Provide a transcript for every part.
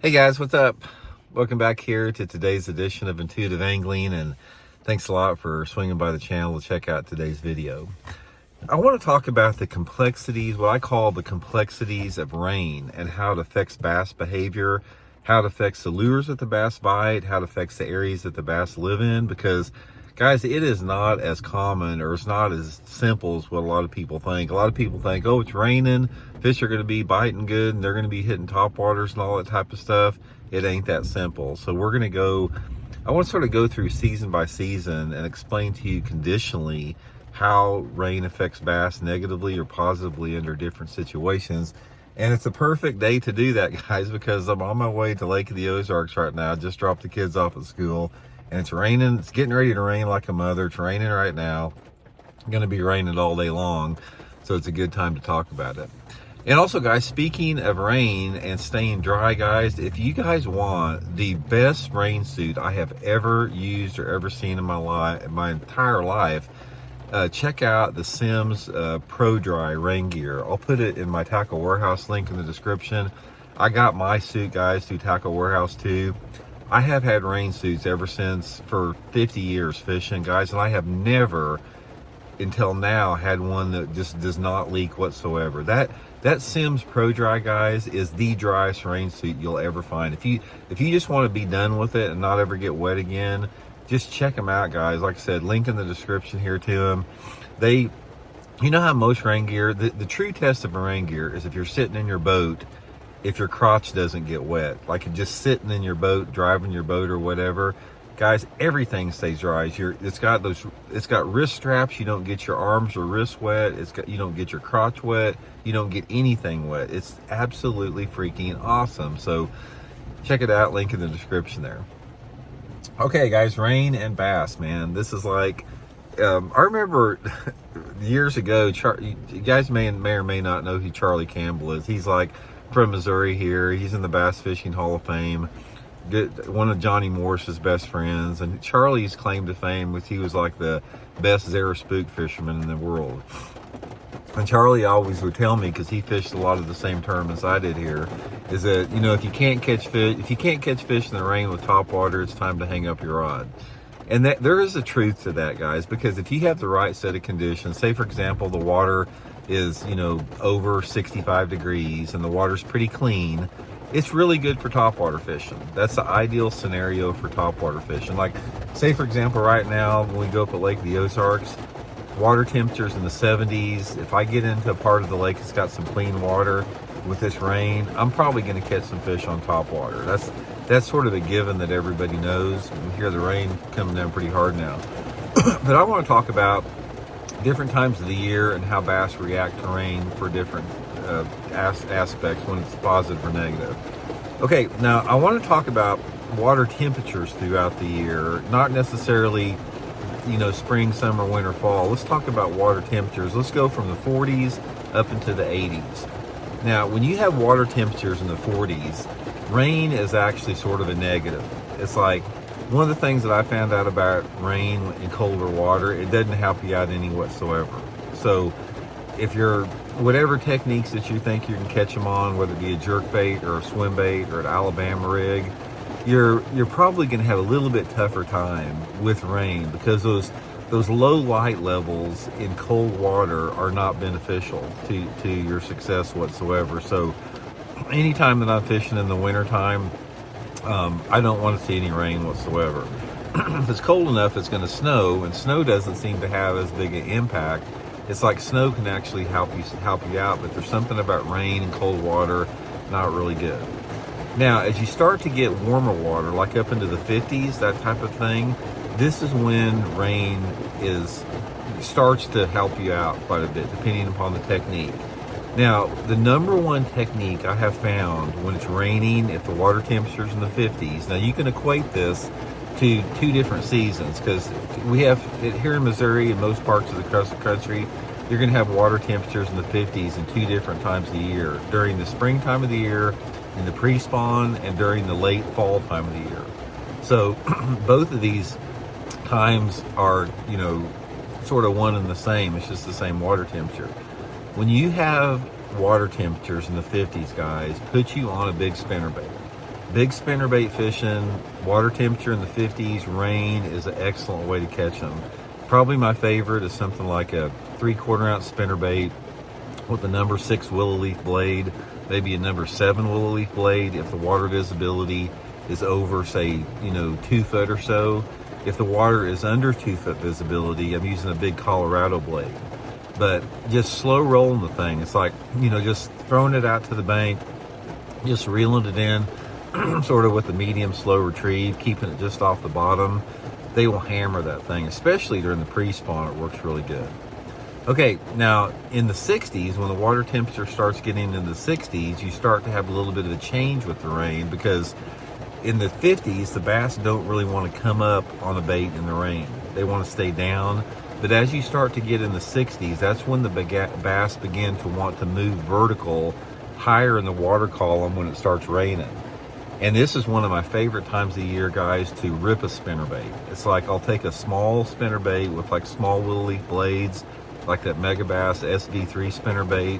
Hey guys, what's up? Welcome back here to today's edition of Intuitive Angling, and thanks a lot for swinging by the channel to check out today's video. I want to talk about the complexities, what I call the complexities of rain, and how it affects bass behavior, how it affects the lures that the bass bite, how it affects the areas that the bass live in, because guys, it is not as common, or it's not as simple as what a lot of people think. A lot of people think, oh, it's raining, fish are going to be biting good, and they're going to be hitting top waters and all that type of stuff. It ain't that simple. So we're going to I want to sort of go through season by season and explain to you conditionally how rain affects bass negatively or positively under different situations. And it's a perfect day to do that, guys, because I'm on my way to Lake of the Ozarks right now. I just dropped the kids off at school. And it's raining. It's getting ready to rain like a mother. It's raining right now. It's going to be raining all day long. So it's a good time to talk about it. And also, guys, speaking of rain and staying dry, guys, if you guys want the best rain suit I have ever used or ever seen in my entire life, check out the Simms Pro Dry rain gear. I'll put it in my Tackle Warehouse link in the description. I got my suit, guys, through Tackle Warehouse too. I have had rain suits ever since, for 50 years fishing, guys, and I have never until now had one that just does not leak whatsoever. That Simms Pro Dry, guys, is the driest rain suit you'll ever find. If you just want to be done with it and not ever get wet again, just check them out, guys. Like I said, link in the description here to them. You know how most rain gear, the true test of a rain gear is if you're sitting in your boat, if your crotch doesn't get wet, like you're just sitting in your boat, driving your boat or whatever, guys, everything stays dry. It's got wrist straps. You don't get your arms or wrists wet. You don't get your crotch wet. You don't get anything wet. It's absolutely freaking awesome. So check it out. Link in the description there. Okay, guys, rain and bass, man. This is like, I remember years ago, you guys may or may not know who Charlie Campbell is. He's like from Missouri here. He's in the Bass Fishing Hall of Fame. One of Johnny Morris's best friends. And Charlie's claim to fame was he was like the best Zara spook fisherman in the world. And Charlie always would tell me, because he fished a lot of the same tournaments I did here, is that, you know, if you can't catch fish in the rain with top water, it's time to hang up your rod. And there is a truth to that, guys, because if you have the right set of conditions, say for example the water is, you know, over 65 degrees and the water's pretty clean, it's really good for topwater fishing. That's the ideal scenario for topwater fishing. Like, say for example, right now when we go up at Lake of the Ozarks, water temperatures in the 70s. If I get into a part of the lake that's got some clean water with this rain, I'm probably going to catch some fish on topwater. That's sort of a given that everybody knows. We hear the rain coming down pretty hard now. But I want to talk about different times of the year and how bass react to rain for different aspects, when it's positive or negative. Okay, now I want to talk about water temperatures throughout the year, not necessarily, you know, spring, summer, winter, fall. Let's talk about water temperatures. Let's go from the 40s up into the 80s. Now, when you have water temperatures in the 40s, rain is actually sort of a negative. It's like, one of the things that I found out about rain in colder water, it doesn't help you out any whatsoever. So if you're, whatever techniques that you think you can catch them on, whether it be a jerk bait or a swim bait or an Alabama rig, you're probably going to have a little bit tougher time with rain, because those low light levels in cold water are not beneficial to your success whatsoever. So anytime that I'm fishing in the wintertime, I don't want to see any rain whatsoever. If it's cold enough, it's going to snow, and snow doesn't seem to have as big an impact. It's like snow can actually help you out, but there's something about rain and cold water not really good. Now, as you start to get warmer water, like up into the 50s, that type of thing, this is when rain starts to help you out quite a bit, depending upon the technique. Now, the number one technique I have found when it's raining, if the water temperature's in the 50s, now you can equate this to two different seasons, because we have, here in Missouri and most parts of the country, you're going to have water temperatures in the 50s in two different times of the year. During the springtime of the year, in the pre-spawn, and during the late fall time of the year. So both of these times are, you know, sort of one and the same. It's just the same water temperature. When you have water temperatures in the 50s, guys, put you on a big spinnerbait. Big spinnerbait fishing, water temperature in the 50s, rain is an excellent way to catch them. Probably my favorite is something like a 3/4 ounce spinnerbait with a number 6 willow leaf blade, maybe a number 7 willow leaf blade if the water visibility is over, say, 2 foot or so. If the water is under 2 foot visibility, I'm using a big Colorado blade. But just slow rolling the thing. It's like, just throwing it out to the bank, just reeling it in, sort of with a medium slow retrieve, keeping it just off the bottom. They will hammer that thing, especially during the pre-spawn. It works really good. Okay, now in the 60s, when the water temperature starts getting into the 60s, you start to have a little bit of a change with the rain, because in the 50s, the bass don't really want to come up on a bait in the rain. They want to stay down. But as you start to get in the 60s, that's when the bass begin to want to move vertical higher in the water column when it starts raining. And this is one of my favorite times of the year, guys, to rip a spinnerbait. It's like I'll take a small spinnerbait with like small willow leaf blades, like that Megabass SV3 spinnerbait,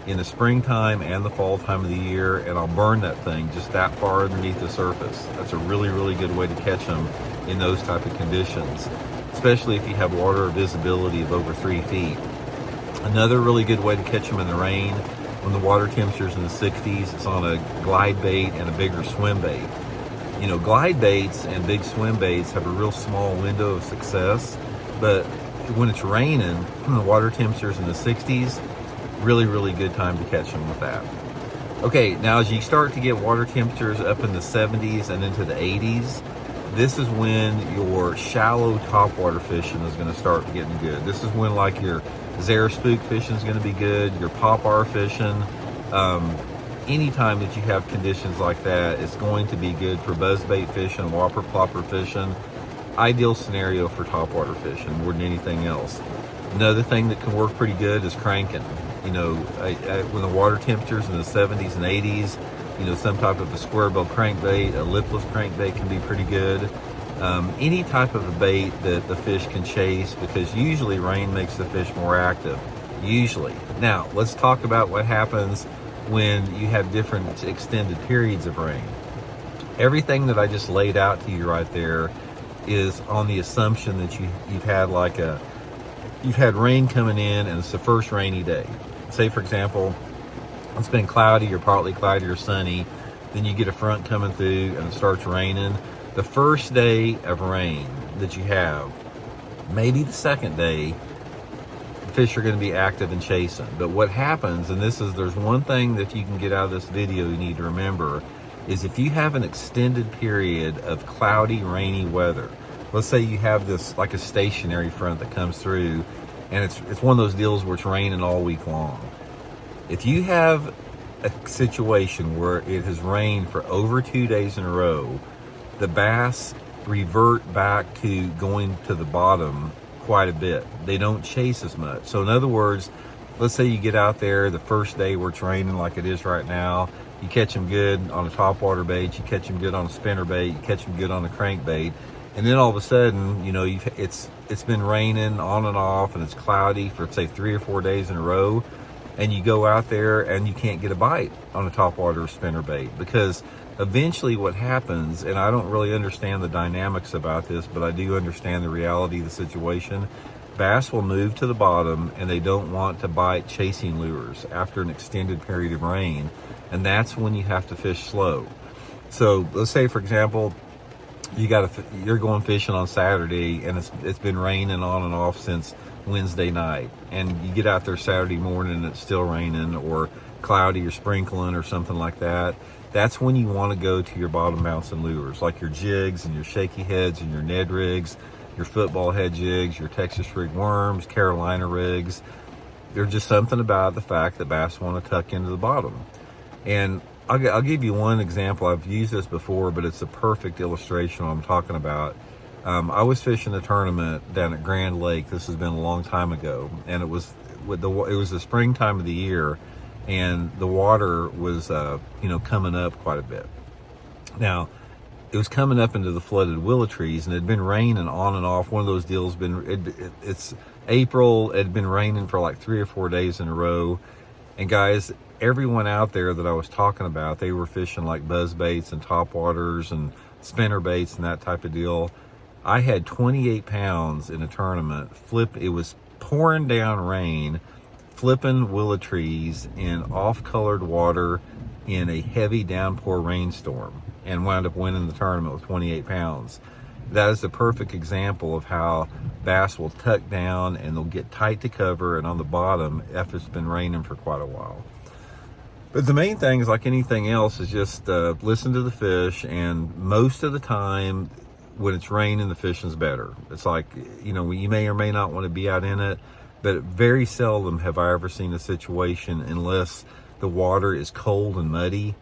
in the springtime and the fall time of the year, and I'll burn that thing just that far underneath the surface. That's a really, really good way to catch them in those type of conditions, especially if you have water visibility of over 3 feet. Another really good way to catch them in the rain, when the water temperature's in the 60s, it's on a glide bait and a bigger swim bait. Glide baits and big swim baits have a real small window of success, but when it's raining, when the water temperature's in the 60s, really, really good time to catch them with that. Okay, now as you start to get water temperatures up in the 70s and into the 80s, this is when your shallow topwater fishing is going to start getting good. This is when like your Zara spook fishing is going to be good, your pop-R fishing. Anytime that you have conditions like that, it's going to be good for buzzbait fishing, whopper plopper fishing. Ideal scenario for topwater fishing more than anything else. Another thing that can work pretty good is cranking. When the water temperature's in the 70s and 80s, some type of a square bill crankbait, a lipless crankbait can be pretty good. Any type of a bait that the fish can chase, because usually rain makes the fish more active. Usually. Now, let's talk about what happens when you have different extended periods of rain. Everything that I just laid out to you right there is on the assumption that you've had rain coming in and it's the first rainy day. Say, for example, it's been cloudy or partly cloudy or sunny, then you get a front coming through and it starts raining. The first day of rain that you have, maybe the second day, the fish are going to be active and chasing. But what happens, and there's one thing that you can get out of this video you need to remember, is if you have an extended period of cloudy, rainy weather, let's say you have this like a stationary front that comes through, and it's one of those deals where it's raining all week long. If you have a situation where it has rained for over 2 days in a row, the bass revert back to going to the bottom quite a bit. They don't chase as much. So in other words, let's say you get out there the first day where it's raining like it is right now, you catch them good on a topwater bait, you catch them good on a spinner bait, you catch them good on a crankbait, and then all of a sudden, it's been raining on and off, and it's cloudy for say 3 or 4 days in a row, and you go out there and you can't get a bite on a topwater or spinner bait, because eventually what happens, and I don't really understand the dynamics about this, but I do understand the reality of the situation. Bass will move to the bottom and they don't want to bite chasing lures after an extended period of rain, and that's when you have to fish slow. So let's say, for example, you're going fishing on Saturday and it's been raining on and off since Wednesday night, and you get out there Saturday morning and it's still raining or cloudy or sprinkling or something like that. That's when you want to go to your bottom bouncing lures, like your jigs and your shaky heads and your Ned rigs, your football head jigs, your Texas rig worms, Carolina rigs. There's just something about the fact that bass want to tuck into the bottom. And I'll give you one example. I've used this before, but it's a perfect illustration of what I'm talking about. I was fishing a tournament down at Grand Lake. This has been a long time ago, and it was the springtime of the year, and the water was coming up quite a bit. Now, it was coming up into the flooded willow trees, and it had been raining on and off. One of those deals. It's April. It had been raining for like 3 or 4 days in a row. And guys, everyone out there that I was talking about, they were fishing like buzz baits and top waters and spinner baits and that type of deal. I had 28 pounds in a tournament. It was pouring down rain, flipping willow trees in off-colored water in a heavy downpour rainstorm, and wound up winning the tournament with 28 pounds. That is the perfect example of how bass will tuck down and they'll get tight to cover and on the bottom after it's been raining for quite a while. But the main thing is, like anything else, is just listen to the fish, and most of the time when it's raining, the fishing's better. It's like, you know, you may or may not want to be out in it, but very seldom have I ever seen a situation, unless the water is cold and muddy,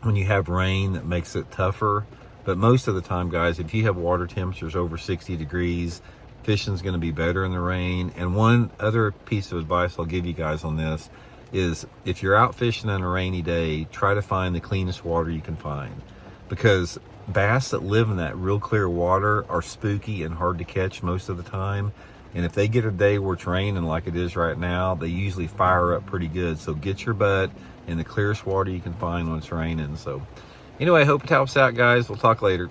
when you have rain, that makes it tougher. But most of the time, guys, if you have water temperatures over 60 degrees, fishing's going to be better in the rain. And one other piece of advice I'll give you guys on this is, if you're out fishing on a rainy day, try to find the cleanest water you can find, because bass that live in that real clear water are spooky and hard to catch most of the time. And if they get a day where it's raining like it is right now, they usually fire up pretty good. So get your butt in the clearest water you can find when it's raining. So anyway, hope it helps out, guys. We'll talk later.